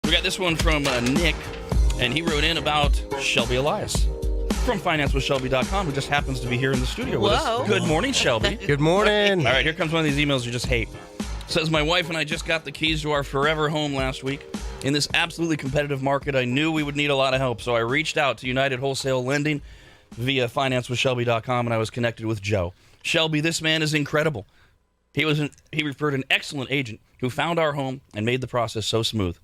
We got this one from Nick, and he wrote in about Shelby Elias from financewithshelby.com, who just happens to be here in the studio with us. Good morning, Shelby. Good morning. All right, here comes one of these emails you just hate. Says, my wife and I just got the keys to our forever home last week. In this absolutely competitive market, I knew we would need a lot of help, so I reached out to United Wholesale Lending via financewithshelby.com, and I was connected with Joe. Shelby, this man is incredible. He referred an excellent agent who found our home and made the process so smooth.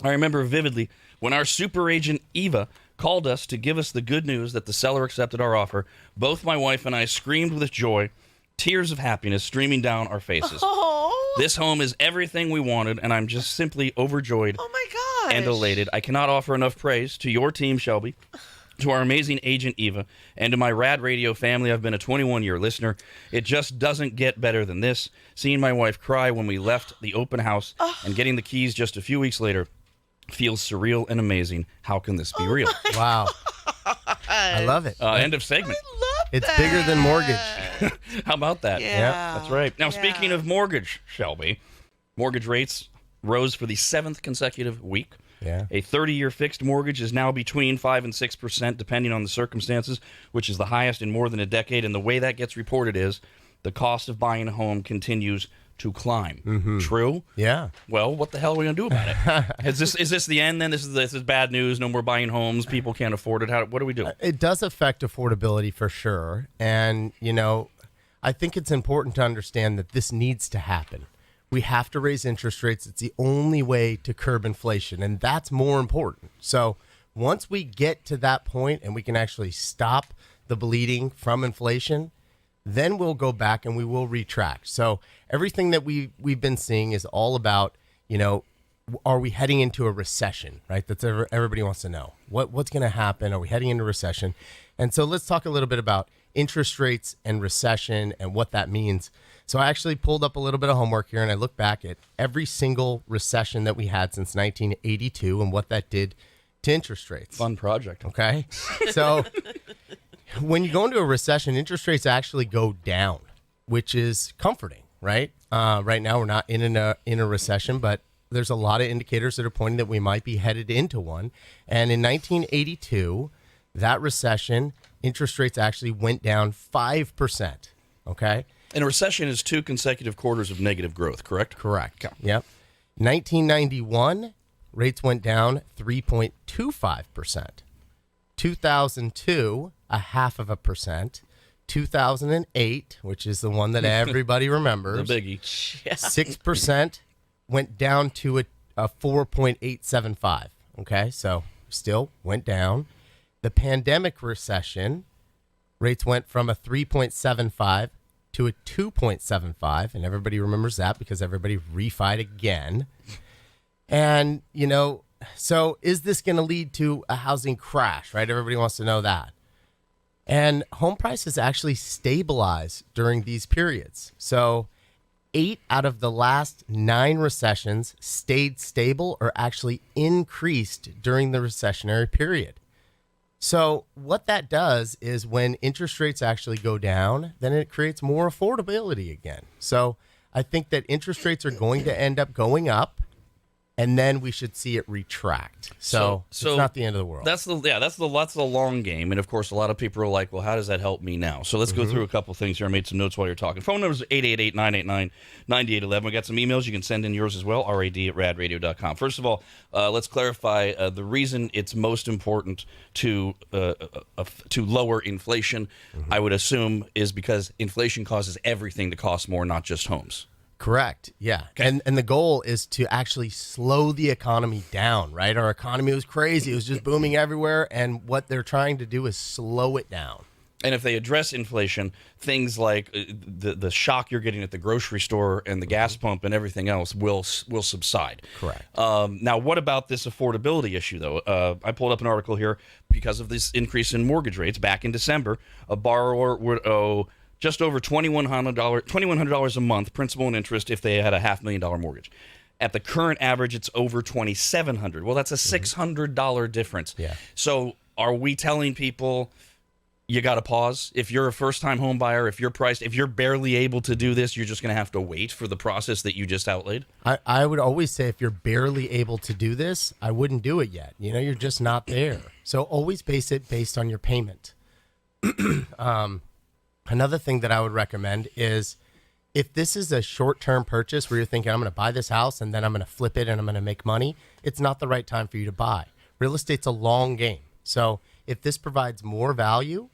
I remember vividly when our super agent, Eva, called us to give us the good news that the seller accepted our offer. Both my wife and I screamed with joy, tears of happiness streaming down our faces. Oh, This home is everything we wanted, and I'm just simply overjoyed oh my gosh. and elated. I cannot offer enough praise to your team, Shelby, to our amazing agent, Eva, and to my RAD radio family. I've been a 21-year listener. It just doesn't get better than this. Seeing my wife cry when we left the open house and getting the keys just a few weeks later feels surreal and amazing. How can this be real? Wow. I love it. End of segment. I love It's that. bigger than mortgage. How about that? Yeah. That's right. Now, Yeah. speaking of mortgage, Shelby, mortgage rates rose for the 7th consecutive week. Yeah. A 30-year fixed mortgage is now between 5 and 6%, depending on the circumstances, which is the highest in more than a decade. And the way that gets reported is the cost of buying a home continues to climb. Mm-hmm. True? Yeah. Well, what the hell are we going to do about it? Is this the end then? This is bad news. No more buying homes. People can't afford it. What do we do? It does affect affordability for sure. And, I think it's important to understand that this needs to happen. We have to raise interest rates. It's the only way to curb inflation, and that's more important. So once we get to that point and we can actually stop the bleeding from inflation, then we'll go back and we will retract. So everything that we've been seeing is all about, are we heading into a recession, right? That's everybody wants to know. What's going to happen? Are we heading into recession? And so let's talk a little bit about interest rates and recession and what that means. So I actually pulled up a little bit of homework here, and I looked back at every single recession that we had since 1982 and what that did to interest rates. Fun project. Okay. So when you go into a recession, interest rates actually go down, which is comforting, right? Right now, we're not in a recession, but there's a lot of indicators that are pointing that we might be headed into one. And in 1982, that recession, interest rates actually went down 5%. Okay. And a recession is 2 consecutive quarters of negative growth, correct? Correct. Yep. 1991, rates went down 3.25%. 2002, 0.5%. 2008, which is the one that everybody remembers, The biggie. 6% went down to a 4.875. Okay, so still went down. The pandemic recession, rates went from a 3.75 to a 2.75, and everybody remembers that because everybody refied again. And, so is this going to lead to a housing crash, right? Everybody wants to know that. And home prices actually stabilize during these periods. So 8 out of the last 9 recessions stayed stable or actually increased during the recessionary period. So what that does is when interest rates actually go down, then it creates more affordability again. So I think that interest rates are going to end up going up, and then we should see it retract. So it's not the end of the world. That's the long game, and of course, a lot of people are like, "Well, how does that help me now?" So let's go through a couple things here. I made some notes while you're talking. Phone number is 888-989-9811. We got some emails. You can send in yours as well. RAD@radradio.com. First of all, let's clarify the reason it's most important to lower inflation. I would assume is because inflation causes everything to cost more, not just homes. Correct. Yeah. Okay. And the goal is to actually slow the economy down, right? Our economy was crazy. It was just booming everywhere. And what they're trying to do is slow it down. And if they address inflation, things like the shock you're getting at the grocery store and the gas pump and everything else will subside. Correct. Now, what about this affordability issue, though? I pulled up an article here because of this increase in mortgage rates. Back in December, a borrower would owe just over $2,100 a month, principal and interest, if they had a $500,000 mortgage. At the current average, it's over $2,700. Well, that's a $600 difference. Yeah. So are we telling people you got to pause. If you're a first-time home buyer, if you're barely able to do this, you're just going to have to wait for the process that you just outlaid? I would always say if you're barely able to do this, I wouldn't do it yet. You're just not there. So always base it based on your payment. Another thing that I would recommend is if this is a short-term purchase where you're thinking, I'm going to buy this house and then I'm going to flip it and I'm going to make money, it's not the right time for you to buy. Real estate's a long game. So if this provides more value,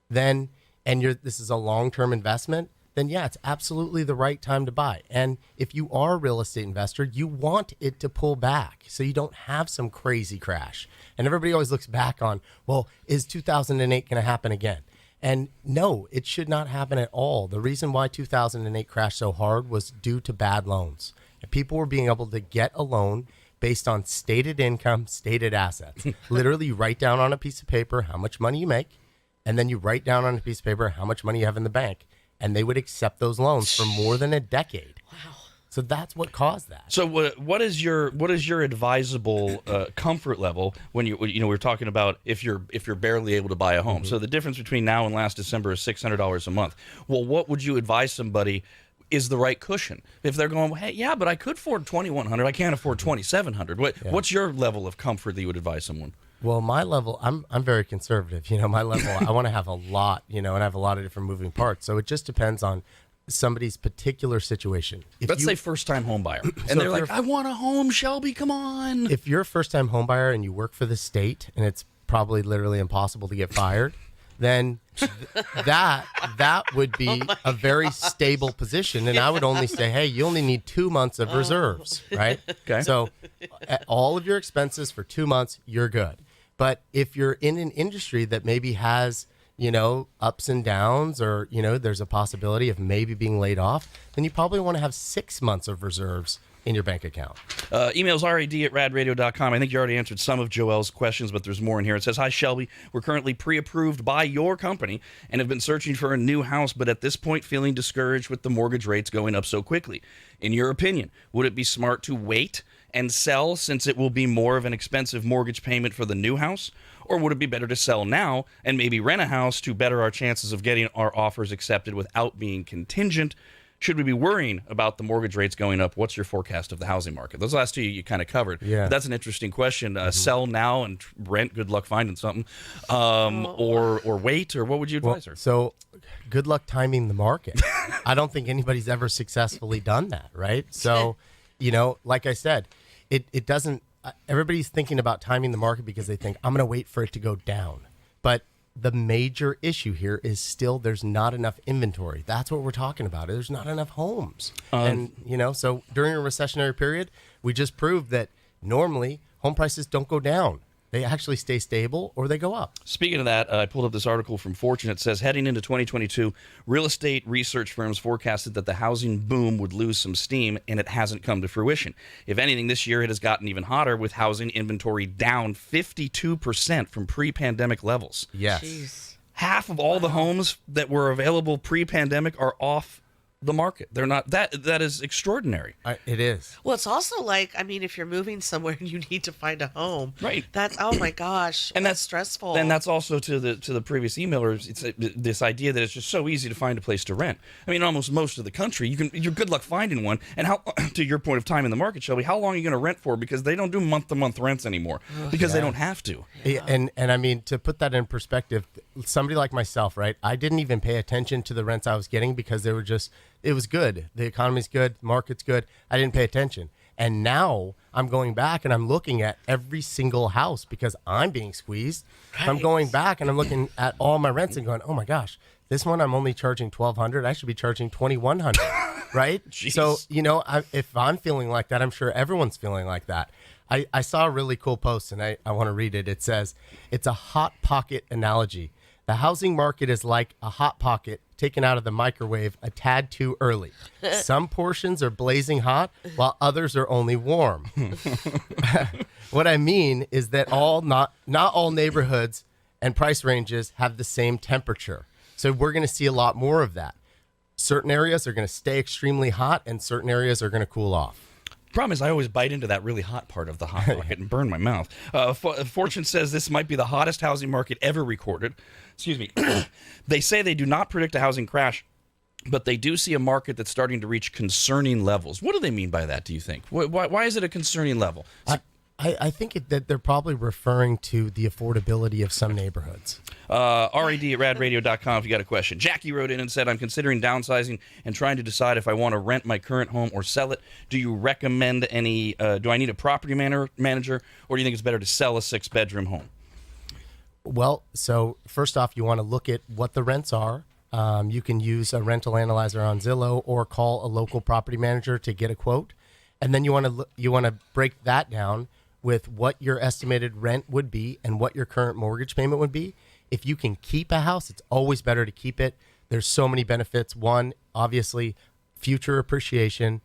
then this is a long-term investment, then yeah, it's absolutely the right time to buy. And if you are a real estate investor, you want it to pull back so you don't have some crazy crash. And everybody always looks back on, well, is 2008 going to happen again? And no, it should not happen at all. The reason why 2008 crashed so hard was due to bad loans. And people were being able to get a loan based on stated income, stated assets. Literally, you write down on a piece of paper how much money you make, and then you write down on a piece of paper how much money you have in the bank. And they would accept those loans for more than a decade. Wow. So that's what caused that. So what is your advisable comfort level when we're talking about if you're barely able to buy a home? Mm-hmm. So the difference between now and last December is $600 a month. Well, what would you advise somebody is the right cushion if they're going, well, hey, yeah, but I could afford $2,100. I can't afford $2,700. What's your level of comfort that you would advise someone? Well, my level, I'm very conservative. My level, I want to have a lot, and I have a lot of different moving parts. So it just depends on somebody's particular situation. Let's say first-time home buyer, and they're like, I want a home, Shelby, come on. If you're a first-time home buyer and you work for the state and it's probably literally impossible to get fired, then that would be a very stable position. And I would only say, hey, you only need 2 months of reserves, right? Okay. So all of your expenses for 2 months, you're good. But if you're in an industry that maybe has ups and downs, or, there's a possibility of maybe being laid off, then you probably want to have 6 months of reserves in your bank account. Emails rad@radradio.com. I think you already answered some of Joel's questions, but there's more in here. It says, hi, Shelby. We're currently pre-approved by your company and have been searching for a new house, but at this point feeling discouraged with the mortgage rates going up so quickly. In your opinion, would it be smart to wait and sell since it will be more of an expensive mortgage payment for the new house? Or would it be better to sell now and maybe rent a house to better our chances of getting our offers accepted without being contingent? Should we be worrying about the mortgage rates going up? What's your forecast of the housing market? Those last two you kind of covered. Yeah. But that's an interesting question. Sell now and rent. Good luck finding something. Or wait, or what would you advise her? So good luck timing the market. I don't think anybody's ever successfully done that, right? So, like I said, it doesn't, everybody's thinking about timing the market because they think, I'm going to wait for it to go down. But the major issue here is still there's not enough inventory. That's what we're talking about. There's not enough homes. And, so during a recessionary period, we just proved that normally home prices don't go down. They actually stay stable or they go up. Speaking of that, I pulled up this article from Fortune. It says, heading into 2022, real estate research firms forecasted that the housing boom would lose some steam, and it hasn't come to fruition. If anything, this year it has gotten even hotter, with housing inventory down 52% from pre-pandemic levels. Yes. Jeez. Half of all the homes that were available pre-pandemic are off the market. They're not. That is extraordinary. It is. Well, it's also like, if you're moving somewhere and you need to find a home, right? That's, oh my gosh, and that's stressful. And that's also to the previous emailers. It's this idea that it's just so easy to find a place to rent. Almost most of the country, you're good luck finding one. And how, to your point of time in the market, Shelby, how long are you going to rent for? Because they don't do month-to-month rents anymore because they don't have to. Yeah. And to put that in perspective, somebody like myself, right? I didn't even pay attention to the rents I was getting because they were just. It was good. The economy's good. The market's good. I didn't pay attention. And now I'm going back and I'm looking at every single house because I'm being squeezed. Right. I'm going back and I'm looking at all my rents and going, oh my gosh, this one I'm only charging $1,200. I should be charging $2,100, right? Jeez. So, if I'm feeling like that, I'm sure everyone's feeling like that. I saw a really cool post and I want to read it. It says, it's a hot pocket analogy. The housing market is like a hot pocket taken out of the microwave a tad too early. Some portions are blazing hot while others are only warm. What I mean is that not all neighborhoods and price ranges have the same temperature. So we're going to see a lot more of that. Certain areas are going to stay extremely hot and certain areas are going to cool off. Problem is, I always bite into that really hot part of the hot pocket and burn my mouth. Fortune says this might be the hottest housing market ever recorded. Excuse me. They say they do not predict a housing crash, but they do see a market that's starting to reach concerning levels. What do they mean by that, do you think? Why is it a concerning level? I think that they're probably referring to the affordability of some neighborhoods. RAD at radradio.com if you got a question. Jackie wrote in and said, I'm considering downsizing and trying to decide if I want to rent my current home or sell it. Do you recommend any, do I need a property manager, or do you think it's better to sell a 6-bedroom home? Well, so first off, you want to look at what the rents are. You can use a rental analyzer on Zillow or call a local property manager to get a quote. And then you want to break that down with what your estimated rent would be and what your current mortgage payment would be. If you can keep a house, it's always better to keep it. There's so many benefits. One, obviously, future appreciation.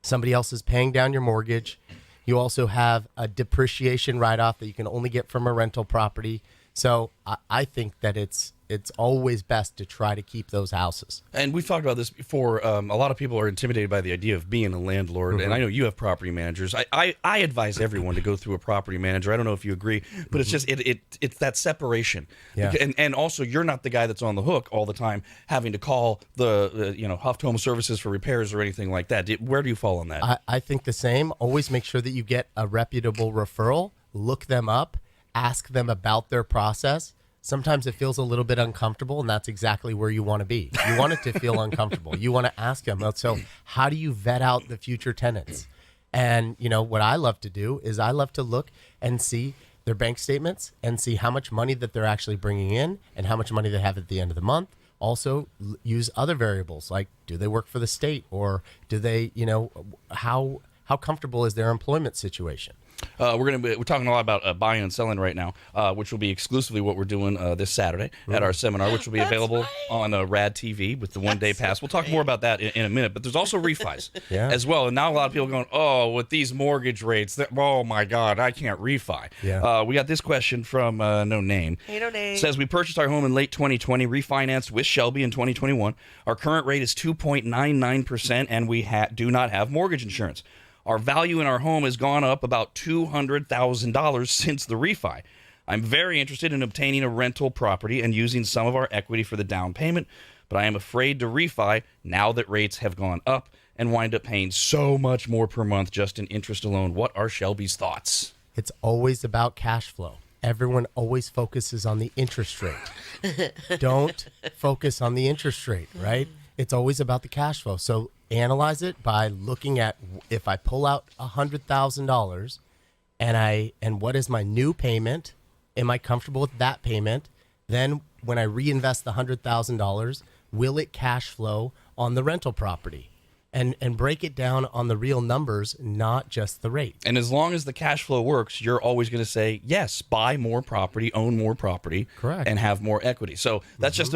Somebody else is paying down your mortgage. You also have a depreciation write-off that you can only get from a rental property. So I think that it's always best to try to keep those houses. And we've talked about this before. A lot of people are intimidated by the idea of being a landlord, and I know you have property managers. I advise everyone to go through a property manager. I don't know if you agree, but it's just it's that separation. Yeah. And also, you're not the guy that's on the hook all the time having to call the Huft Home Services for repairs or anything like that. Where do you fall on that? I think the same. Always make sure that you get a reputable referral. Look them up. Ask them about their process. Sometimes it feels a little bit uncomfortable, and that's exactly where you want to be. You want it to feel uncomfortable. You want to ask them, so how do you vet out the future tenants? And, what I love to do is I love to look and see their bank statements and see how much money that they're actually bringing in and how much money they have at the end of the month. Also, use other variables like, do they work for the state, or do they, how comfortable is their employment situation? We're talking a lot about buying and selling right now, which will be exclusively what we're doing this Saturday at our seminar, which will be available on RADTV with the one-day pass. We'll talk more about that in a minute, but there's also refis as well. And now a lot of people are going, with these mortgage rates, oh my God, I can't refi. Yeah. We got this question from No Name. Hey, No Name. Says, we purchased our home in late 2020, refinanced with Shelby in 2021. Our current rate is 2.99%, and we do not have mortgage insurance. Our value in our home has gone up about $200,000 since the refi. I'm very interested in obtaining a rental property and using some of our equity for the down payment, but I am afraid to refi now that rates have gone up and wind up paying so much more per month just in interest alone. What are Shelby's thoughts? It's always about cash flow. Everyone always focuses on the interest rate. Don't focus on the interest rate, right? It's always about the cash flow. So analyze it by looking at, if I pull out $100,000 and what is my new payment? Am I comfortable with that payment? Then when I reinvest the $100,000, will it cash flow on the rental property? And break it down on the real numbers, not just the rate. And as long as the cash flow works, you're always going to say, yes, buy more property, own more property, correct, and have more equity. So that's just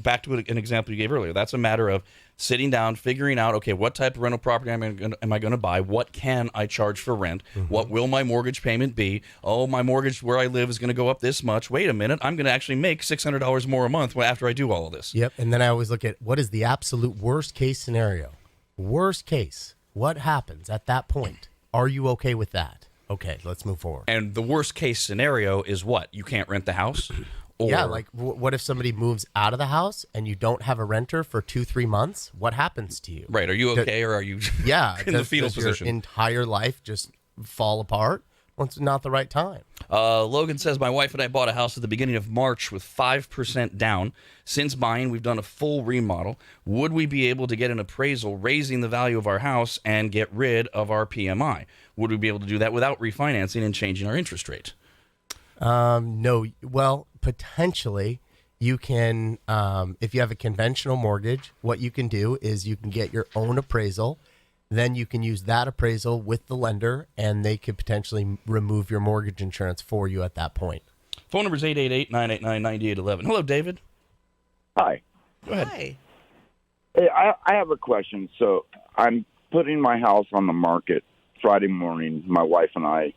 back to an example you gave earlier. That's a matter of sitting down, figuring out, okay, what type of rental property am I going to buy? What can I charge for rent? What will my mortgage payment be? Oh, my mortgage where I live is going to go up this much. Wait a minute, I'm going to actually make $600 more a month after I do all of this. Yep, and then I always look at, what is the absolute worst case scenario? Worst case, what happens at that point? Are you okay with that? Okay, let's move forward. And the worst case scenario is what? You can't rent the house? Or... Yeah, like what if somebody moves out of the house and you don't have a renter for 2-3 months? What happens to you? Right, are you okay, or are you in the fetal position? Your entire life just fall apart? Well, it's not the right time. Logan says, my wife and I bought a house at the beginning of March with 5% down. Since buying, we've done a full remodel. Would we be able to get an appraisal raising the value of our house and get rid of our PMI? Would we be able to do that without refinancing and changing our interest rate? No. Well, potentially you can, if you have a conventional mortgage, what you can do is you can get your own appraisal. Then you can use that appraisal with the lender, and they could potentially remove your mortgage insurance for you at that point. Phone number is 888-989-9811. Hello, David. Hi. Go ahead. Hi. Hey, I have a question. So I'm putting my house on the market Friday morning, my wife and I,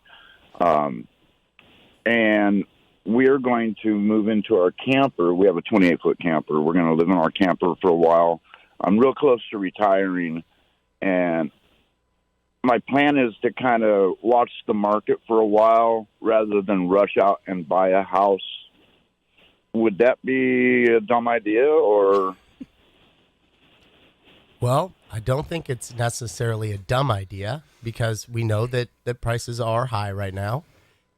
and we're going to move into our camper. We have a 28-foot camper. We're going to live in our camper for a while. I'm real close to retiring. And my plan is to kind of watch the market for a while rather than rush out and buy a house. Would that be a dumb idea, or? Well, I don't think it's necessarily a dumb idea because we know that prices are high right now.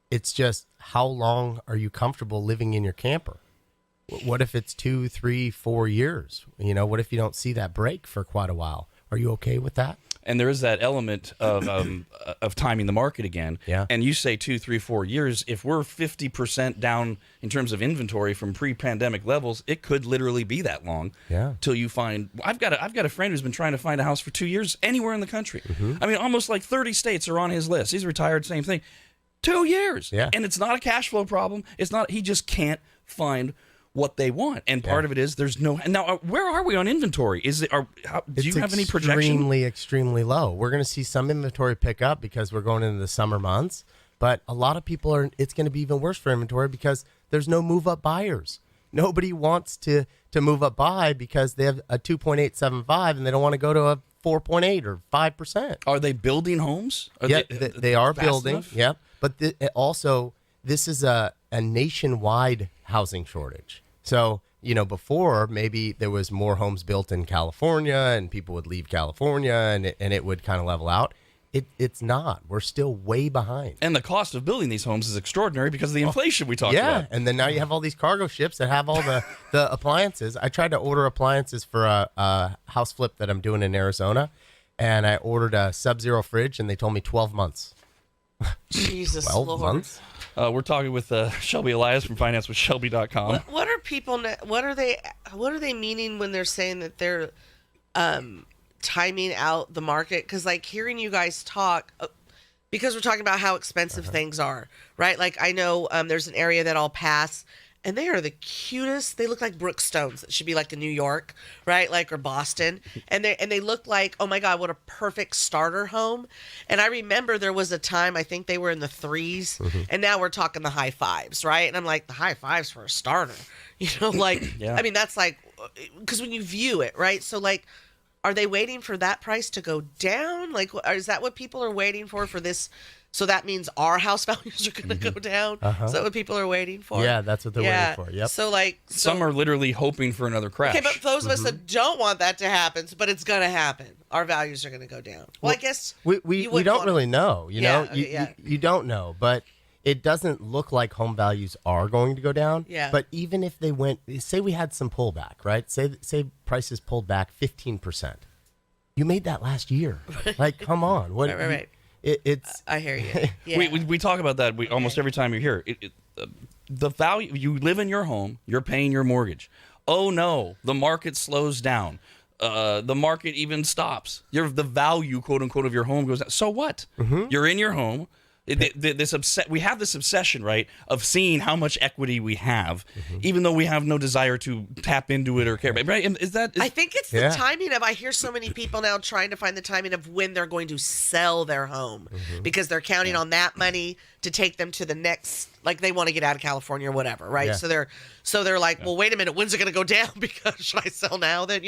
It's just how long are you comfortable living in your camper? What if it's 2, 3, 4 years? What if you don't see that break for quite a while? Are you okay with that? And there is that element of timing the market again. Yeah. And you say 2, 3, 4 years. If we're 50% down in terms of inventory from pre-pandemic levels, it could literally be that long. Yeah. Till you find. I've got a friend who's been trying to find a house for 2 years anywhere in the country. Mm-hmm. I mean, almost like 30 states are on his list. He's retired. Same thing. 2 years. Yeah. And it's not a cash flow problem. It's not. He just can't find what they want, and part of it is there's no. And now, where are we on inventory? Do you have any projection? Extremely low. We're going to see some inventory pick up because we're going into the summer months, but a lot of people are. It's going to be even worse for inventory because there's no move-up buyers. Nobody wants to move up buy because they have a 2.875 and they don't want to go to a 4.8 or 5%. Are they building homes? They are building. Enough? Yeah, but also this is a nationwide housing shortage. So, before maybe there was more homes built in California and people would leave California and it would kind of level out. It's not. We're still way behind. And the cost of building these homes is extraordinary because of the inflation we talked about. Yeah, and then now you have all these cargo ships that have all the appliances. I tried to order appliances for a house flip that I'm doing in Arizona, and I ordered a Sub-Zero fridge, and they told me 12 months. Jesus 12 Lord. months? We're talking with Shelby Elias from FinanceWithShelby.com. What are people? What are they meaning when they're saying that they're timing out the market? Because like hearing you guys talk, because we're talking about how expensive things are, right? Like I know there's an area that I'll pass, and they are the cutest. They look like Brookstones. It should be like in New York, right? Like or Boston, and they look like, oh my God, what a perfect starter home. And I remember there was a time I think they were in the 3s, and now we're talking the high 5s, right? And I'm like, the high 5s for a starter, like Yeah. I mean that's like because when you view it, right? So like, are they waiting for that price to go down? Like, is that what people are waiting for this? So that means our house values are going to go down? Is that what people are waiting for? Yeah, that's what they're waiting for. Yep. So like... Some are literally hoping for another crash. Okay, but those of us that don't want that to happen, but it's going to happen, our values are going to go down. Well, I guess... We don't really know, you know? You don't know, but it doesn't look like home values are going to go down. Yeah. But even if they went... Say we had some pullback, right? Say prices pulled back 15%. You made that last year. Like, come on. What? Right. It's. I hear you. Yeah. We talk about that almost every time you're here. The value, you live in your home, you're paying your mortgage. Oh no, the market slows down. The market even stops. The value, quote unquote, of your home goes down. So what? You're in your home. We have this obsession, right, of seeing how much equity we have, even though we have no desire to tap into it or care. Right? I think it's the timing of. I hear so many people now trying to find the timing of when they're going to sell their home because they're counting on that money to take them to the next. Like they want to get out of California or whatever, right? Yeah. So they're like, well, wait a minute, when's it going to go down? Because should I sell now? Then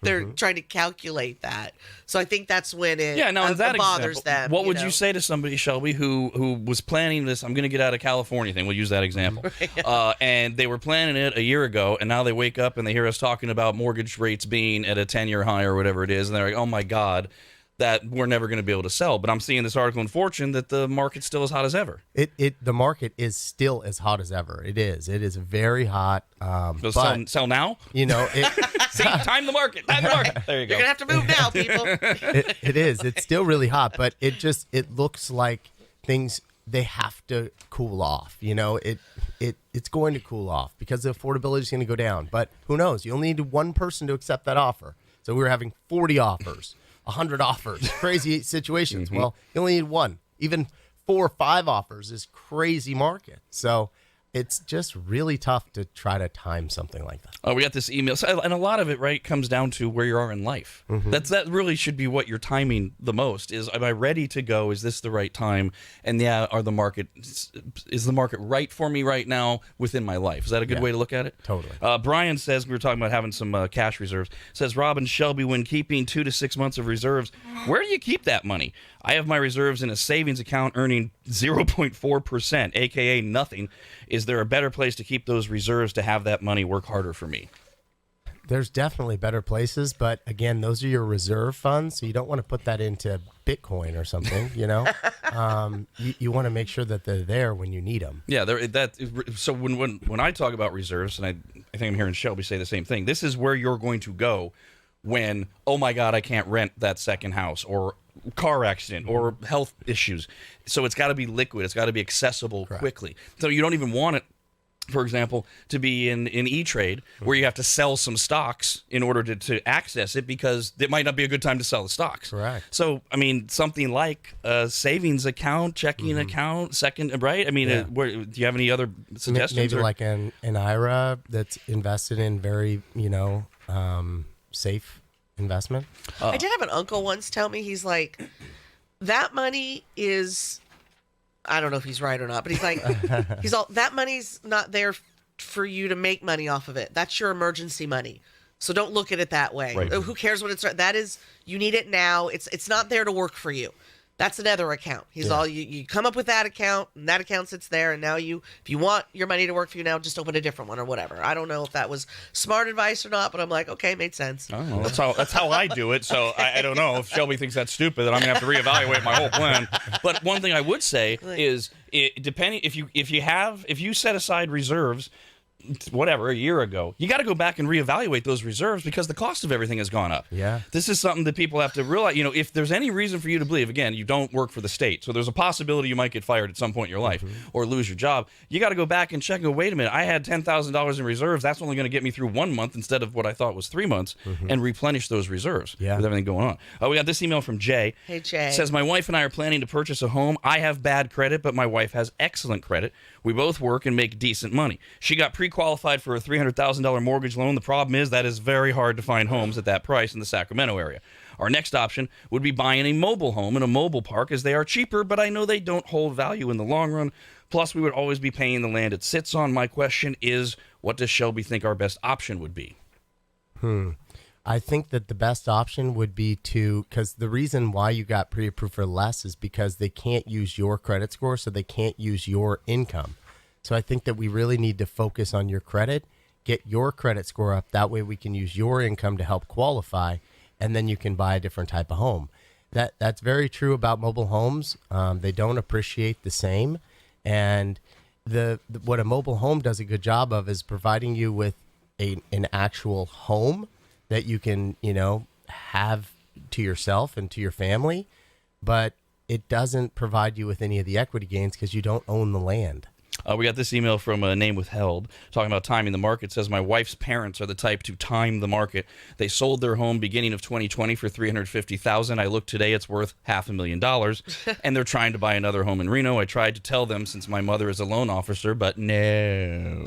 they're trying to calculate that. So I think that's when it in that bothers example, them. What would you say to somebody, Shelby, who was planning this? I'm going to get out of California thing. We'll use that example. And they were planning it a year ago, and now they wake up and they hear us talking about mortgage rates being at a 10-year high or whatever it is, and they're like, oh my God, that we're never going to be able to sell. But I'm seeing this article in Fortune that the market's still as hot as ever. The market is still as hot as ever. It is very hot. So but, sell now? See, time the market. There you go. You're gonna have to move now, people. It is. It's still really hot, but it looks like things they have to cool off. It's going to cool off because the affordability is going to go down. But who knows? You only need one person to accept that offer. So we were having 40 offers. 100 offers, crazy situations. Well, you only need one. Even 4 or 5 offers is crazy market. So it's just really tough to try to time something like that. Oh, we got this email. So, and a lot of it, right, comes down to where you are in life. That really should be what you're timing the most is, am I ready to go? Is this the right time? And is the market right for me right now within my life? Is that a good way to look at it? Totally. Brian says, we were talking about having some cash reserves, says, Rob and Shelby, when keeping 2 to 6 months of reserves, where do you keep that money? I have my reserves in a savings account earning 0.4%, aka nothing. Is there a better place to keep those reserves to have that money work harder for me? There's definitely better places, but again, those are your reserve funds, so you don't want to put that into Bitcoin or something, you know? You want to make sure that they're there when you need them. Yeah, so when I talk about reserves, and I think I'm hearing Shelby say the same thing, this is where you're going to go when, oh my God, I can't rent that second house, or car accident, or health issues. So it's got to be liquid. It's got to be accessible quickly. So you don't even want it, for example, to be in E-Trade, where you have to sell some stocks in order to access it, because it might not be a good time to sell the stocks. Correct. So, I mean, something like a savings account, checking account, second, right? I mean, do you have any other suggestions? Maybe like an IRA that's invested in very, safe investment. I did have an uncle once tell me, he's like, that money is, I don't know if he's right or not, but he's like, that money's not there for you to make money off of it. That's your emergency money. So don't look at it that way. Right. Who cares what it's, that is, you need it now. It's not there to work for you. That's another account. You come up with that account, and that account sits there, and now if you want your money to work for you now, just open a different one or whatever. I don't know if that was smart advice or not, but I'm like, okay, made sense. Oh, that's how I do it. So I don't know if Shelby thinks that's stupid, then I'm gonna have to reevaluate my whole plan. But one thing I would say is, depending if you set aside reserves, whatever, a year ago, you got to go back and reevaluate those reserves, because the cost of everything has gone up. Yeah. This is something that people have to realize. If there's any reason for you to believe, again, you don't work for the state, so there's a possibility you might get fired at some point in your life or lose your job. You got to go back and check and go, wait a minute, I had $10,000 in reserves. That's only going to get me through 1 month instead of what I thought was 3 months, and replenish those reserves with everything going on. We got this email from Jay. Hey, Jay. It says, my wife and I are planning to purchase a home. I have bad credit, but my wife has excellent credit. We both work and make decent money. She got pre-qualified for a $300,000 mortgage loan. The problem is that is very hard to find homes at that price in the Sacramento area. Our next option would be buying a mobile home in a mobile park, as they are cheaper, but I know they don't hold value in the long run. Plus, we would always be paying the land it sits on. My question is, what does Shelby think our best option would be? I think that the best option would be because the reason why you got pre-approved for less is because they can't use your credit score, so they can't use your income. So I think that we really need to focus on your credit, get your credit score up. That way we can use your income to help qualify, and then you can buy a different type of home. That's very true about mobile homes. They don't appreciate the same. And what a mobile home does a good job of is providing you with an actual home that you can, have to yourself and to your family, but it doesn't provide you with any of the equity gains because you don't own the land. We got this email from a name withheld talking about timing the market. It says, my wife's parents are the type to time the market. They sold their home beginning of 2020 for $350,000. I looked today, it's worth $500,000, and they're trying to buy another home in Reno. I tried to tell them since my mother is a loan officer, but no.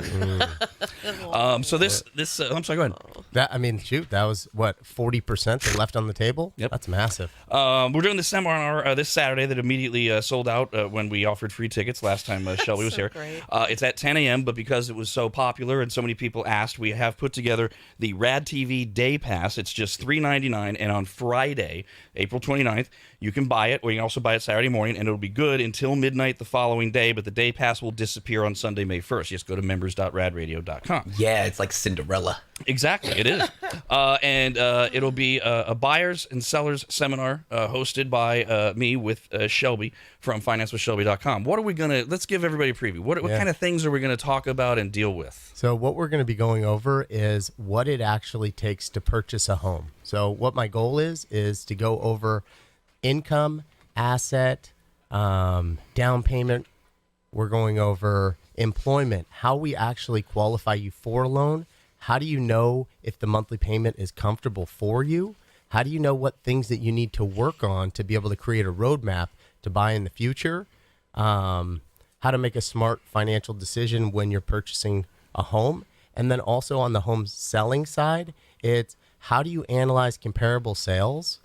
So this I'm sorry, go ahead. That was what, 40% they left on the table? Yep. That's massive. We're doing this seminar this Saturday that immediately sold out when we offered free tickets last time Shelby was here. Great. It's at 10 a.m., but because it was so popular and so many people asked, we have put together the RADTV Day Pass. It's just $3.99, and on Friday, April 29th, you can buy it, or you can also buy it Saturday morning, and it'll be good until midnight the following day, but the Day Pass will disappear on Sunday, May 1st. Just go to members.radradio.com. Yeah, it's like Cinderella. Exactly, it is. And it'll be a buyers and sellers seminar hosted by me with Shelby from financewithshelby.com. What are we let's give everybody a preview. What kind of things are we going to talk about and deal with? So what we're going to be going over is what it actually takes to purchase a home. So what my goal is to go over income, asset, down payment. We're going over employment, how we actually qualify you for a loan. How do you know if the monthly payment is comfortable for you? How do you know what things that you need to work on to be able to create a roadmap to buy in the future? How to make a smart financial decision when you're purchasing a home. And then also on the home selling side, it's how do you analyze comparable sales?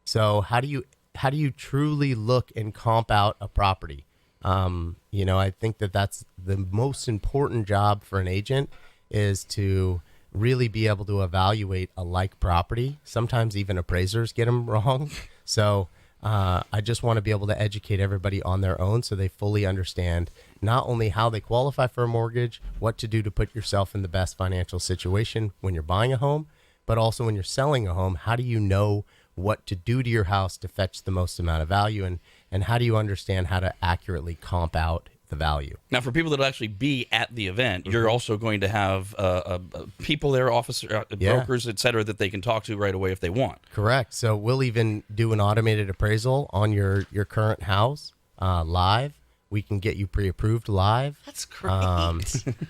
So how do you truly look and comp out a property? I think that's the most important job for an agent, is to really be able to evaluate a like property. Sometimes even appraisers get them wrong. So I just want to be able to educate everybody on their own so they fully understand not only how they qualify for a mortgage, what to do to put yourself in the best financial situation when you're buying a home, but also when you're selling a home, how do you know what to do to your house to fetch the most amount of value, and how do you understand how to accurately comp out the value. Now, for people that will actually be at the event, you're also going to have people there, officer, brokers, et cetera, that they can talk to right away if they want. Correct. So we'll even do an automated appraisal on your current house live. We can get you pre-approved live. That's great.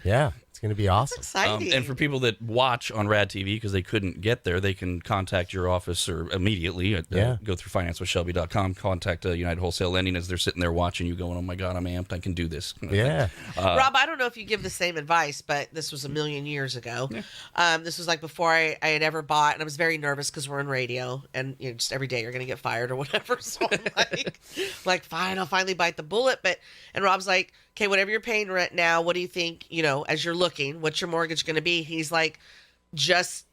Yeah, it's going to be awesome. That's exciting. And for people that watch on RADTV because they couldn't get there, they can contact your office or immediately. Go through financewithshelby.com, contact United Wholesale Lending as they're sitting there watching you going, oh my God, I'm amped, I can do this. Yeah. Rob, I don't know if you give the same advice, but this was a million years ago. Yeah. This was like before I had ever bought, and I was very nervous because we're on radio, and just every day you're going to get fired or whatever. So I'm like, fine, I'll finally bite the bullet. And Rob's like, okay, whatever you're paying rent now, what do you think, as you're looking, what's your mortgage going to be? He's like, just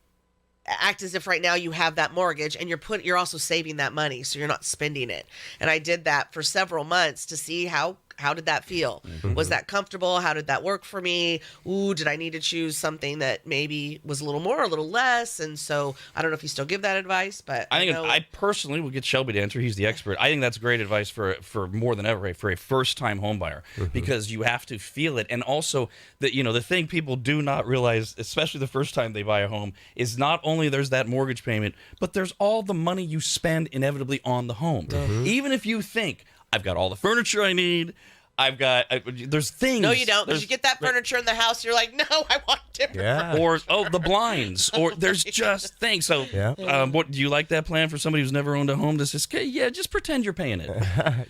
act as if right now you have that mortgage, and you're also saving that money, so you're not spending it. And I did that for several months to see how did that feel? Mm-hmm. Was that comfortable? How did that work for me? Ooh, did I need to choose something that maybe was a little more, or a little less? And so I don't know if you still give that advice, but I personally will get Shelby to answer. He's the expert. I think that's great advice for more than ever, for a first-time home buyer, because you have to feel it. And also, the thing people do not realize, especially the first time they buy a home, is not only there's that mortgage payment, but there's all the money you spend inevitably on the home. Mm-hmm. Even if you think, I've got all the furniture I need. There's things. No, you don't. Because you get that furniture in the house, you're like, no, I want different. Yeah. Or, the blinds. Or there's just things. So, what do you like that plan for somebody who's never owned a home? That says, just pretend you're paying it.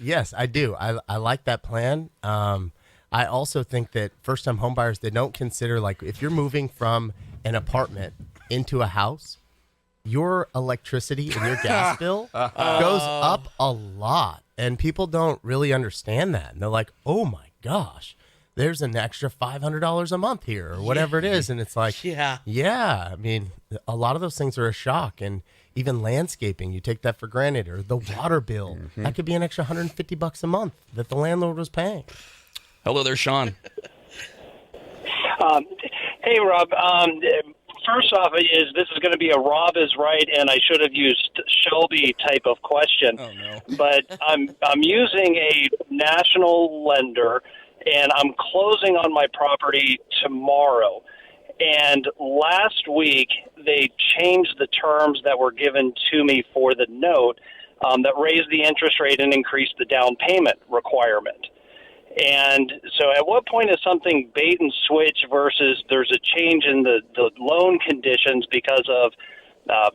Yes, I do. I like that plan. I also think that first-time home buyers, they don't consider, like, if you're moving from an apartment into a house, your electricity and your gas bill goes up a lot. And people don't really understand that. And they're like, oh my gosh, there's an extra $500 a month here or whatever it is. And it's like, yeah. I mean, a lot of those things are a shock. And even landscaping, you take that for granted, or the water bill. That could be an extra $150 a month that the landlord was paying. Hello there, Sean. Hey, Rob. First off, this is going to be a Rob is right, and I should have used Shelby type of question. Oh, no. But I'm using a national lender, and I'm closing on my property tomorrow. And last week, they changed the terms that were given to me for the note that raised the interest rate and increased the down payment requirement. And so at what point is something bait and switch versus there's a change in the loan conditions because of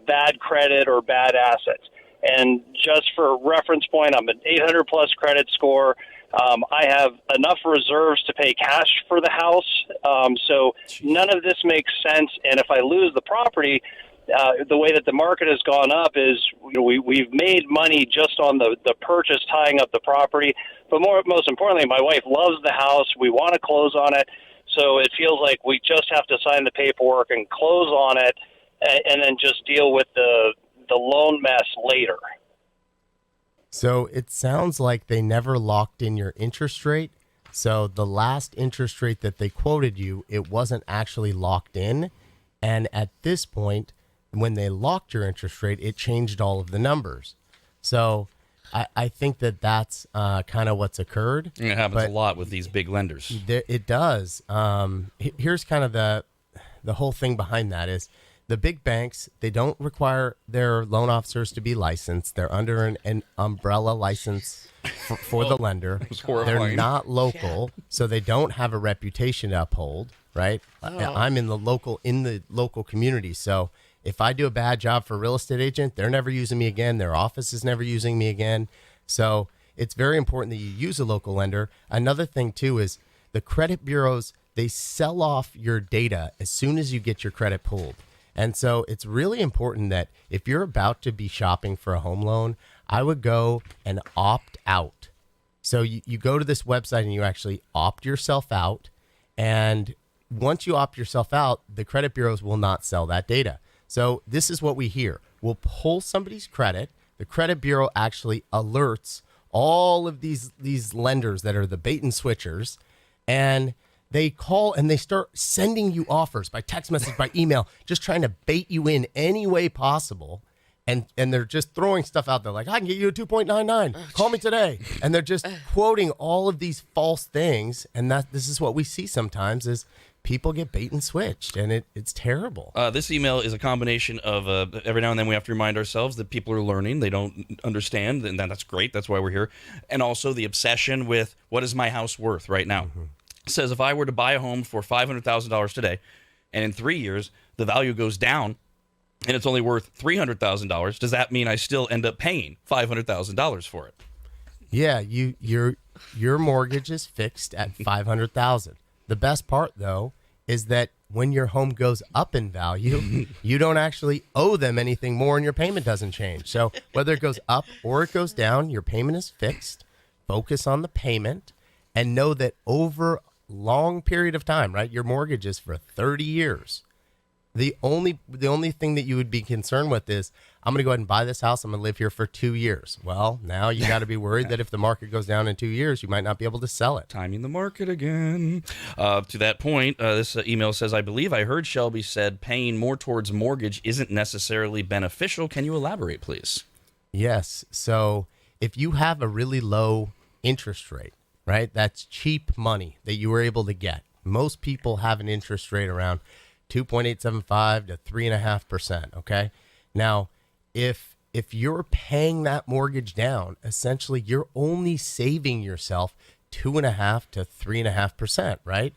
bad credit or bad assets? And just for reference point, I'm an 800-plus credit score. I have enough reserves to pay cash for the house. So none of this makes sense. And if I lose the property, the way that the market has gone up is we've made money just on the purchase, tying up the property. But most importantly, my wife loves the house. We want to close on it. So it feels like we just have to sign the paperwork and close on it and then just deal with the loan mess later. So it sounds like they never locked in your interest rate. So the last interest rate that they quoted you, it wasn't actually locked in. And at this point, when they locked your interest rate, it changed all of the numbers. So I think that's kind of what's occurred. It happens a lot with these big lenders. It does. Here's kind of the whole thing behind that is the big banks, they don't require their loan officers to be licensed. They're under an umbrella license for the lender. They're not local, so they don't have a reputation to uphold, right? I'm in the local community, so if I do a bad job for a real estate agent, they're never using me again. Their office is never using me again. So it's very important that you use a local lender. Another thing, too, is the credit bureaus, they sell off your data as soon as you get your credit pulled. And so it's really important that if you're about to be shopping for a home loan, I would go and opt out. So you go to this website and you actually opt yourself out. And once you opt yourself out, the credit bureaus will not sell that data. So this is what we hear. We'll pull somebody's credit. the credit bureau actually alerts all of these lenders that are the bait and switchers, and they call and they start sending you offers by text message, by email, just trying to bait you in any way possible. And they're just throwing stuff out there like, I can get you a 2.99. Call me today. And they're just quoting all of these false things. And this is what we see sometimes is people get bait and switched, and it's terrible. This email is a combination of every now and then we have to remind ourselves that people are learning. They don't understand, and that's great. That's why we're here. And also the obsession with what is my house worth right now. It says if I were to buy a home for $500,000 today, and in 3 years the value goes down, and it's only worth $300,000, does that mean I still end up paying $500,000 for it? Yeah, your mortgage is fixed at $500,000. The best part, though, is that when your home goes up in value, you don't actually owe them anything more, and your payment doesn't change. So whether it goes up or it goes down, your payment is fixed. Focus on the payment, and know that over a long period of time, right? Your mortgage is for 30 years. The only thing that you would be concerned with is, I'm going to go ahead and buy this house. I'm going to live here for 2 years. Well, now you got to be worried that if the market goes down in 2 years, you might not be able to sell it. Timing the market again. To that point, this email says, I believe I heard Shelby said paying more towards mortgage isn't necessarily beneficial. Can you elaborate, please? Yes. So if you have a really low interest rate, right, that's cheap money that you were able to get. Most people have an interest rate around 2.875 to 3.5%. Okay. Now, if you're paying that mortgage down, essentially you're only saving yourself 2.5 to 3.5%, right?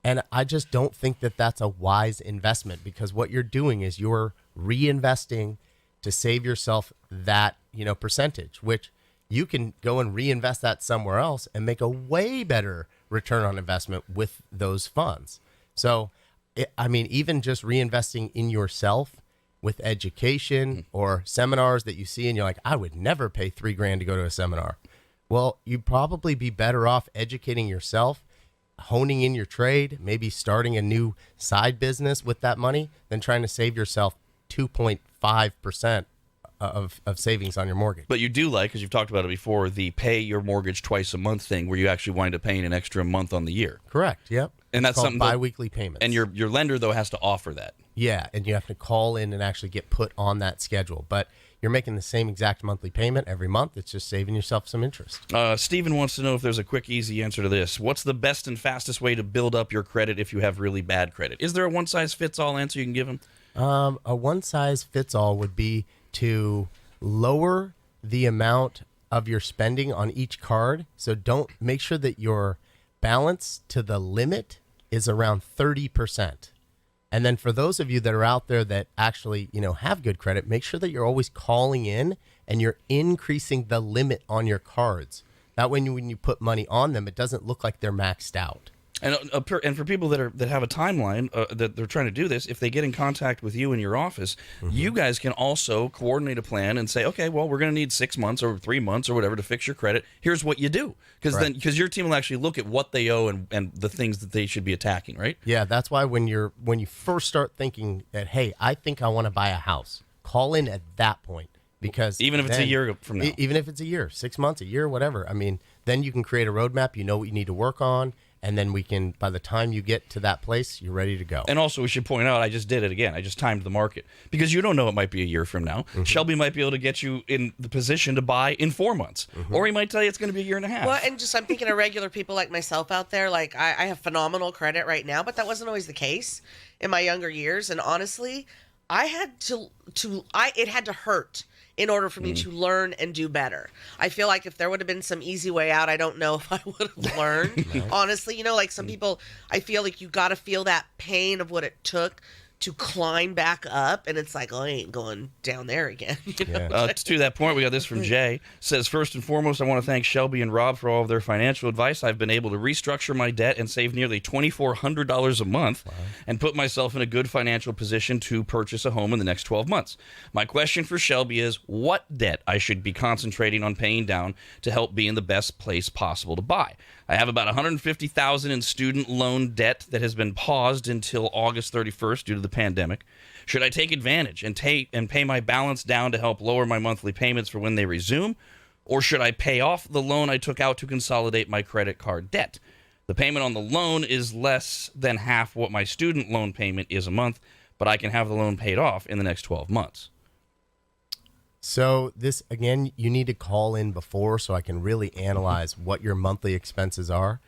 And I just don't think that that's a wise investment, because what you're doing is you're reinvesting to save yourself that, percentage, which you can go and reinvest that somewhere else and make a way better return on investment with those funds. So, even just reinvesting in yourself with education or seminars that you see and you're like, I would never pay $3,000 to go to a seminar. Well, you'd probably be better off educating yourself, honing in your trade, maybe starting a new side business with that money than trying to save yourself 2.5% of savings on your mortgage. But you do like, because you've talked about it before, the pay your mortgage twice a month thing where you actually wind up paying an extra month on the year. Correct. Yep. And that's something bi-weekly payments. And your lender, though, has to offer that. Yeah, and you have to call in and actually get put on that schedule. But you're making the same exact monthly payment every month. It's just saving yourself some interest. Steven wants to know if there's a quick, easy answer to this. What's the best and fastest way to build up your credit if you have really bad credit? Is there a one-size-fits-all answer you can give him? A one-size-fits-all would be to lower the amount of your spending on each card. So don't make sure that your balance to the limit is around 30%. And then for those of you that are out there that actually, have good credit, make sure that you're always calling in and you're increasing the limit on your cards. That way, when you put money on them, it doesn't look like they're maxed out. And for people that have a timeline that they're trying to do this, if they get in contact with you in your office, you guys can also coordinate a plan and say, okay, well, we're going to need 6 months or 3 months or whatever to fix your credit. Here's what you do, because your team will actually look at what they owe and the things that they should be attacking, right? Yeah, that's why when you first start thinking that, hey, I think I want to buy a house, call in at that point. Because even if it's a year from now, even if it's a year, 6 months, a year, whatever. Then you can create a roadmap. You know what you need to work on. And then we can, by the time you get to that place, you're ready to go. And also, we should point out, I just did it again. I just timed the market. Because you don't know, it might be a year from now. Shelby might be able to get you in the position to buy in 4 months. Or he might tell you it's going to be a year and a half. Well, and I'm thinking of regular people like myself out there. Like, I have phenomenal credit right now, but that wasn't always the case in my younger years. And honestly, I had it had to hurt in order for me to learn and do better. I feel like if there would have been some easy way out, I don't know if I would have learned. Honestly, like some people, I feel like you got to feel that pain of what it took to climb back up, and it's like, I ain't going down there again. To that point, we got this from Jay. Says, first and foremost, I want to thank Shelby and Rob for all of their financial advice. I've been able to restructure my debt and save nearly $2,400 a month and put myself in a good financial position to purchase a home in the next 12 months. My question for Shelby is what debt I should be concentrating on paying down to help be in the best place possible to buy. I have about $150,000 in student loan debt that has been paused until August 31st due to the pandemic. Should I take advantage and pay my balance down to help lower my monthly payments for when they resume? Or should I pay off the loan I took out to consolidate my credit card debt? The payment on the loan is less than half what my student loan payment is a month, but I can have the loan paid off in the next 12 months. So this, again, you need to call in before so I can really analyze what your monthly expenses are.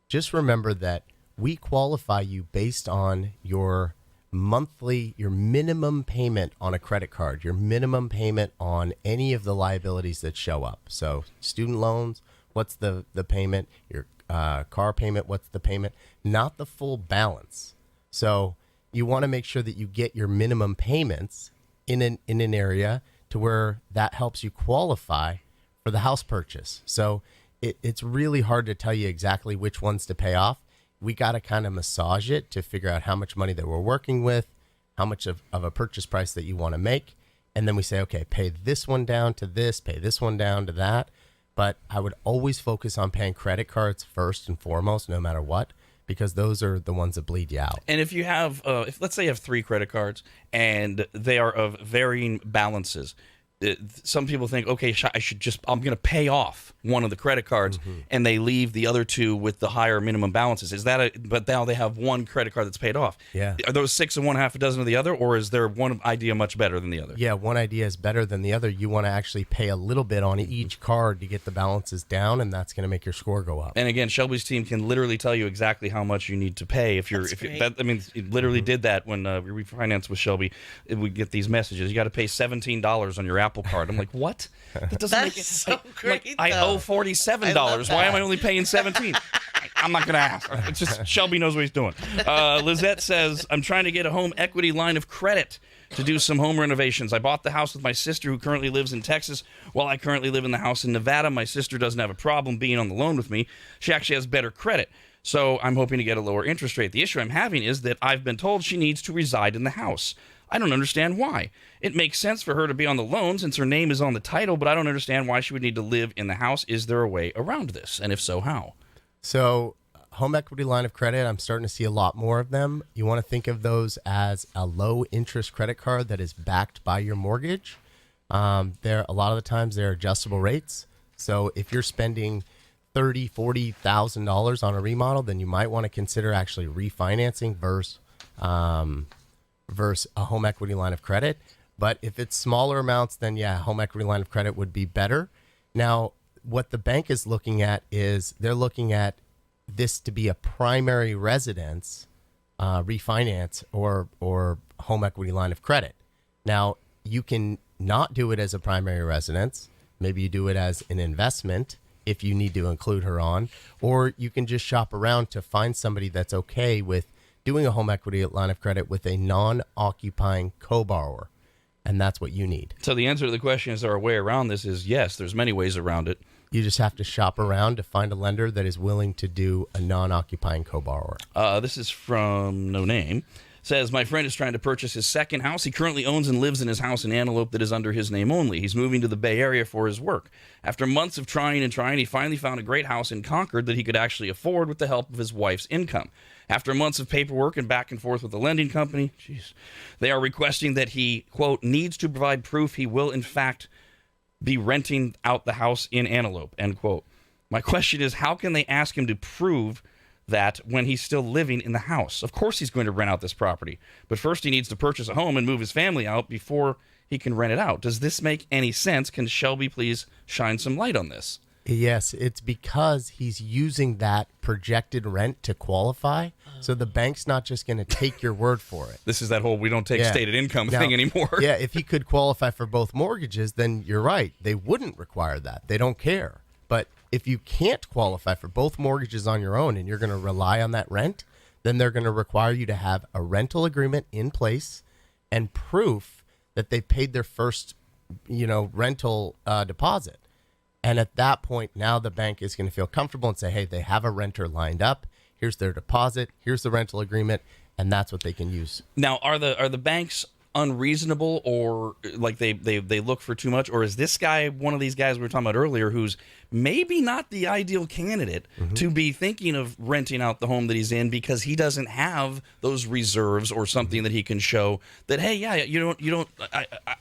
Just remember that we qualify you based on your minimum payment on a credit card, your minimum payment on any of the liabilities that show up. So student loans, what's the payment? Your car payment, what's the payment? Not the full balance. So you want to make sure that you get your minimum payments in an area to where that helps you qualify for the house purchase. So it's really hard to tell you exactly which ones to pay off. We got to kind of massage it to figure out how much money that we're working with, how much of a purchase price that you want to make. And then we say, okay, pay this one down to this, pay this one down to that. But I would always focus on paying credit cards first and foremost, no matter what, because those are the ones that bleed you out. And if you have, let's say you have 3 credit cards and they are of varying balances, some people think, okay, I'm going to pay off one of the credit cards, and they leave the other 2 with the higher minimum balances. But now they have one credit card that's paid off. Yeah. Are those 6 and 1/2 a dozen of the other, or is there one idea much better than the other? Yeah, one idea is better than the other. You want to actually pay a little bit on each card to get the balances down, and that's going to make your score go up. And again, Shelby's team can literally tell you exactly how much you need to pay. It literally did that when we refinanced with Shelby. We get these messages. You got to pay $17 on your Apple Card. I'm like, what? That doesn't make it. So great, I though. owe $47. Why am I only paying $17? I'm not going to ask. It's just Shelby knows what he's doing. Lizette says, I'm trying to get a home equity line of credit to do some home renovations. I bought the house with my sister who currently lives in Texas while I currently live in the house in Nevada. My sister doesn't have a problem being on the loan with me. She actually has better credit. So I'm hoping to get a lower interest rate. The issue I'm having is that I've been told she needs to reside in the house. I don't understand why. It makes sense for her to be on the loan since her name is on the title, but I don't understand why she would need to live in the house. Is there a way around this? And if so, how? So home equity line of credit, I'm starting to see a lot more of them. You want to think of those as a low interest credit card that is backed by your mortgage. A lot of the times they're adjustable rates. So if you're spending $30,000, $40,000 on a remodel, then you might want to consider actually refinancing versus a home equity line of credit. But if it's smaller amounts, then yeah, home equity line of credit would be better. Now, what the bank is looking at is they're looking at this to be a primary residence refinance or home equity line of credit. Now, you can not do it as a primary residence. Maybe you do it as an investment if you need to include her on, or you can just shop around to find somebody that's okay with doing a home equity line of credit with a non-occupying co-borrower, and that's what you need. So the answer to the question, is there a way around this, is yes, there's many ways around it. You just have to shop around to find a lender that is willing to do a non-occupying co-borrower. This is from No Name. Says, my friend is trying to purchase his second house. He currently owns and lives in his house in Antelope that is under his name only. He's moving to the Bay Area for his work. After months of trying, he finally found a great house in Concord that he could actually afford with the help of his wife's income. After months of paperwork and back and forth with the lending company, they are requesting that he, quote, needs to provide proof he will, in fact, be renting out the house in Antelope, end quote. My question is, how can they ask him to prove that when he's still living in the house? Of course he's going to rent out this property, but first he needs to purchase a home and move his family out before he can rent it out. Does this make any sense? Can Shelby please shine some light on this? Yes, it's because he's using that projected rent to qualify. So the bank's not just going to take your word for it. This is that whole we don't take stated income thing anymore. Yeah, if he could qualify for both mortgages, then you're right. They wouldn't require that. They don't care. But if you can't qualify for both mortgages on your own and you're going to rely on that rent, then they're going to require you to have a rental agreement in place and proof that they paid their first, rental deposit. And at that point, now the bank is going to feel comfortable and say, hey, they have a renter lined up. Here's their deposit. Here's the rental agreement. And that's what they can use. Now, are the banks unreasonable or like they look for too much? Or is this guy one of these guys we were talking about earlier who's maybe not the ideal candidate to be thinking of renting out the home that he's in because he doesn't have those reserves or something that he can show that, hey, yeah, I don't need to.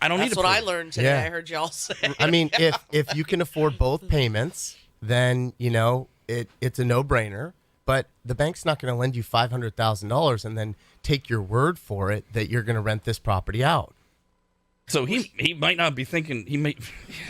That's what I learned today. Yeah. I heard y'all say. I mean, if you can afford both payments, then, it's a no-brainer. But the bank's not going to lend you $500,000 and then take your word for it that you're going to rent this property out. So he might not be thinking he may.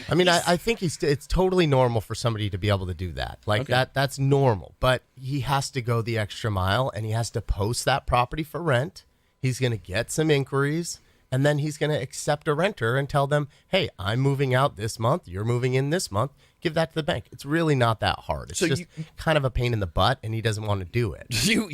I mean, I think it's totally normal for somebody to be able to do that. Like Okay. that's normal. But he has to go the extra mile and he has to post that property for rent. He's going to get some inquiries and then he's going to accept a renter and tell them, hey, I'm moving out this month. You're moving in this month. Give that to the bank. It's really not that hard. It's So just kind of a pain in the butt and he doesn't want to do it.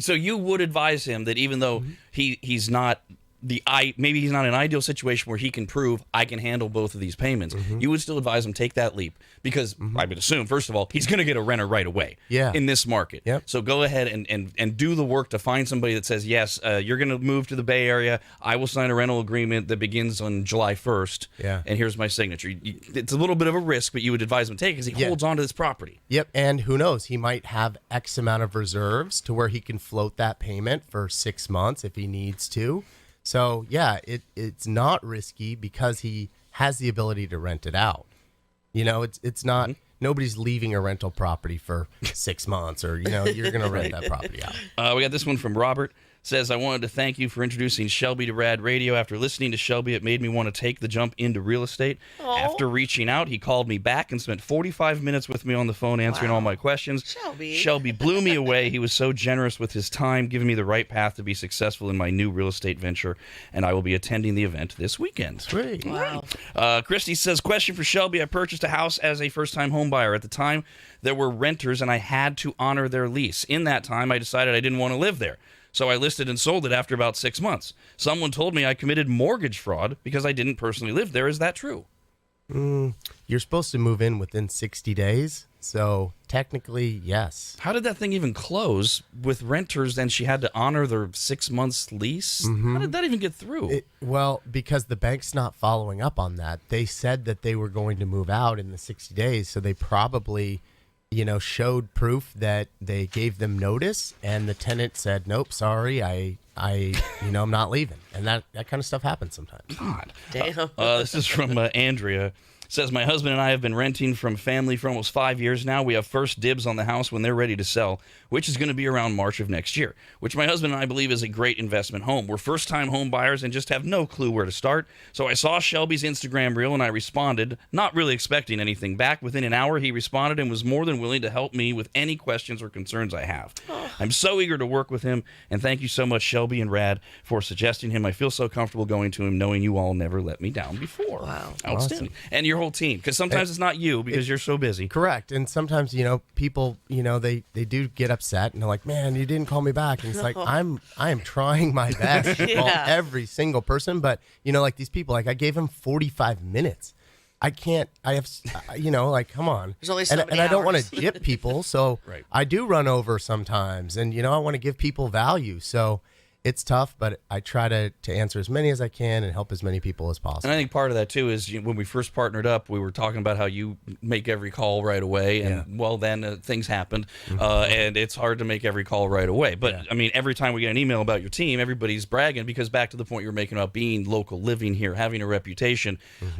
So you would advise him that even though he's not maybe he's not in an ideal situation where he can prove I can handle both of these payments, you would still advise him take that leap because I would assume, first of all, he's going to get a renter right away in this market. Yep. So go ahead and do the work to find somebody that says, yes, you're going to move to the Bay Area. I will sign a rental agreement that begins on July 1st. Yeah. And here's my signature. It's a little bit of a risk, but you would advise him to take it because he holds on to this property. Yep, and who knows? He might have X amount of reserves to where he can float that payment for 6 months if he needs to. So, yeah, it's not risky because he has the ability to rent it out. It's not nobody's leaving a rental property for 6 months or, you're going to rent that property out. We got this one from Robert. Says, I wanted to thank you for introducing Shelby to Rad Radio. After listening to Shelby, it made me want to take the jump into real estate. After reaching out, he called me back and spent 45 minutes with me on the phone answering all my questions. Shelby blew me away. He was so generous with his time, giving me the right path to be successful in my new real estate venture, and I will be attending the event this weekend. Sweet. Wow. Christy says, question for Shelby. I purchased a house as a first-time home buyer. At the time, there were renters, and I had to honor their lease. In that time, I decided I didn't want to live there. So I listed and sold it after about 6 months. Someone told me I committed mortgage fraud because I didn't personally live there. Is that true? You're supposed to move in within 60 days. So technically, yes. How did that thing even close with renters and she had to honor their 6 months lease? How did that even get through? Well, because the bank's not following up on that. They said that they were going to move out in the 60 days. So they probably, showed proof that they gave them notice and the tenant said, nope, sorry, I'm not leaving. And that kind of stuff happens sometimes. God. Damn. This is from Andrea. Says, my husband and I have been renting from family for almost 5 years now. We have first dibs on the house when they're ready to sell, which is going to be around March of next year, which my husband and I believe is a great investment home. We're first-time home buyers and just have no clue where to start. So I saw Shelby's Instagram reel and I responded, not really expecting anything back. Within an hour, he responded and was more than willing to help me with any questions or concerns I have. I'm so eager to work with him, and thank you so much, Shelby and Rad, for suggesting him. I feel so comfortable going to him, knowing you all never let me down before. Wow. Outstanding. And your whole team, because sometimes it's not you because you're so busy. Correct. And sometimes, people, they do get upset and they're like, man, you didn't call me back. And it's like, I am trying my best to call every single person. But, like these people, like I gave him 45 minutes. I have, come on. There's only so many and I don't want hours. to gyp people. So Right. I do run over sometimes. And, I want to give people value. So it's tough, but I try to answer as many as I can and help as many people as possible. And I think part of that, too, is when we first partnered up, we were talking about how you make every call right away. And, then things happened. And it's hard to make every call right away. But, I mean, every time we get an email about your team, everybody's bragging because back to the point you were making about being local, living here, having a reputation,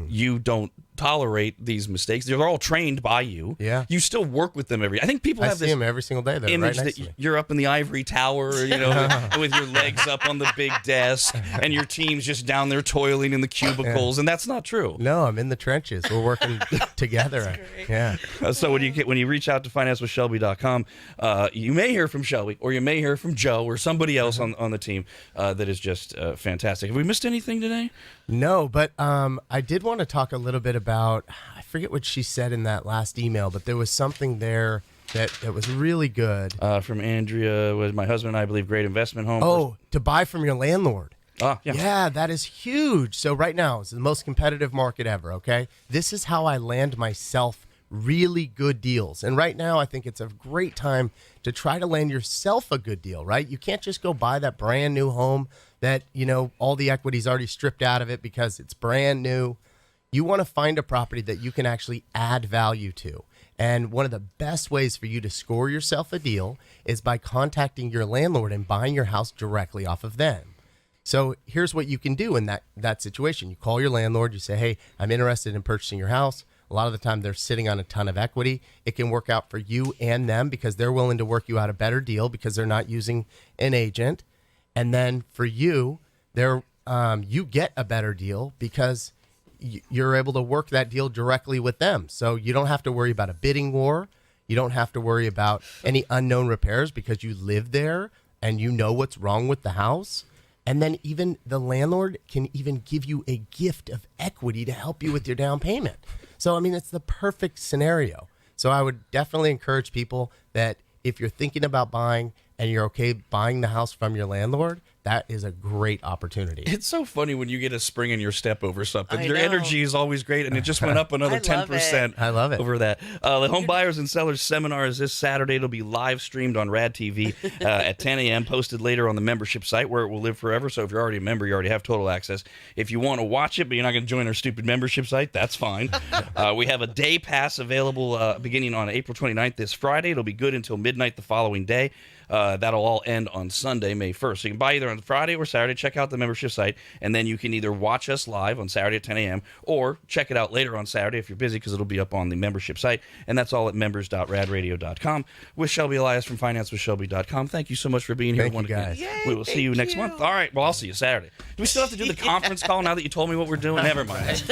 you don't tolerate these mistakes. They're all trained by you. Yeah. You still work with them I think people I have see this them every single day. They're image right next that to me. you're up in the ivory tower, with your legs up on the big desk, and your team's just down there toiling in the cubicles, and that's not true. No, I'm in the trenches. We're working together. Yeah. So when you reach out to financewithshelby.com, you may hear from Shelby, or you may hear from Joe, or somebody else on the team that is just fantastic. Have we missed anything today? No, but I did want to talk a little bit about, I forget what she said in that last email, but there was something there that was really good. From Andrea, was my husband and I believe great investment home. Oh, to buy from your landlord. Yeah. Yeah, that is huge. So right now, it's the most competitive market ever, okay? This is how I land myself really good deals. And right now, I think it's a great time to try to land yourself a good deal, right? You can't just go buy that brand new home that, all the equity's already stripped out of it because it's brand new. You want to find a property that you can actually add value to. And one of the best ways for you to score yourself a deal is by contacting your landlord and buying your house directly off of them. So here's what you can do in that situation. You call your landlord, you say, hey, I'm interested in purchasing your house. A lot of the time they're sitting on a ton of equity. It can work out for you and them because they're willing to work you out a better deal because they're not using an agent. And then for you, you get a better deal because you're able to work that deal directly with them. So you don't have to worry about a bidding war. You don't have to worry about any unknown repairs because you live there and you know what's wrong with the house. And then even the landlord can even give you a gift of equity to help you with your down payment. So, it's the perfect scenario. So I would definitely encourage people that if you're thinking about buying and you're okay buying the house from your landlord, that is a great opportunity. It's so funny when you get a spring in your step over something. I your know. energy is always great, and it just went up another 10%. I love it. Over that. The Home Buyers and Sellers Seminar is this Saturday. It'll be live streamed on RADTV at 10 a.m., posted later on the membership site where it will live forever. So if you're already a member, you already have total access. If you want to watch it, but you're not going to join our stupid membership site, that's fine. We have a day pass available beginning on April 29th this Friday. It'll be good until midnight the following day. That'll all end on Sunday, May 1st. So you can buy either on Friday or Saturday. Check out the membership site, and then you can either watch us live on Saturday at 10 a.m. or check it out later on Saturday if you're busy because it'll be up on the membership site, and that's all at members.radradio.com. With Shelby Elias from financewithshelby.com. Thank you so much for being here. Thank you, guys. Yay, we will see you next month. All right, well, I'll see you Saturday. Do we still have to do the conference call now that you told me what we're doing? Never mind.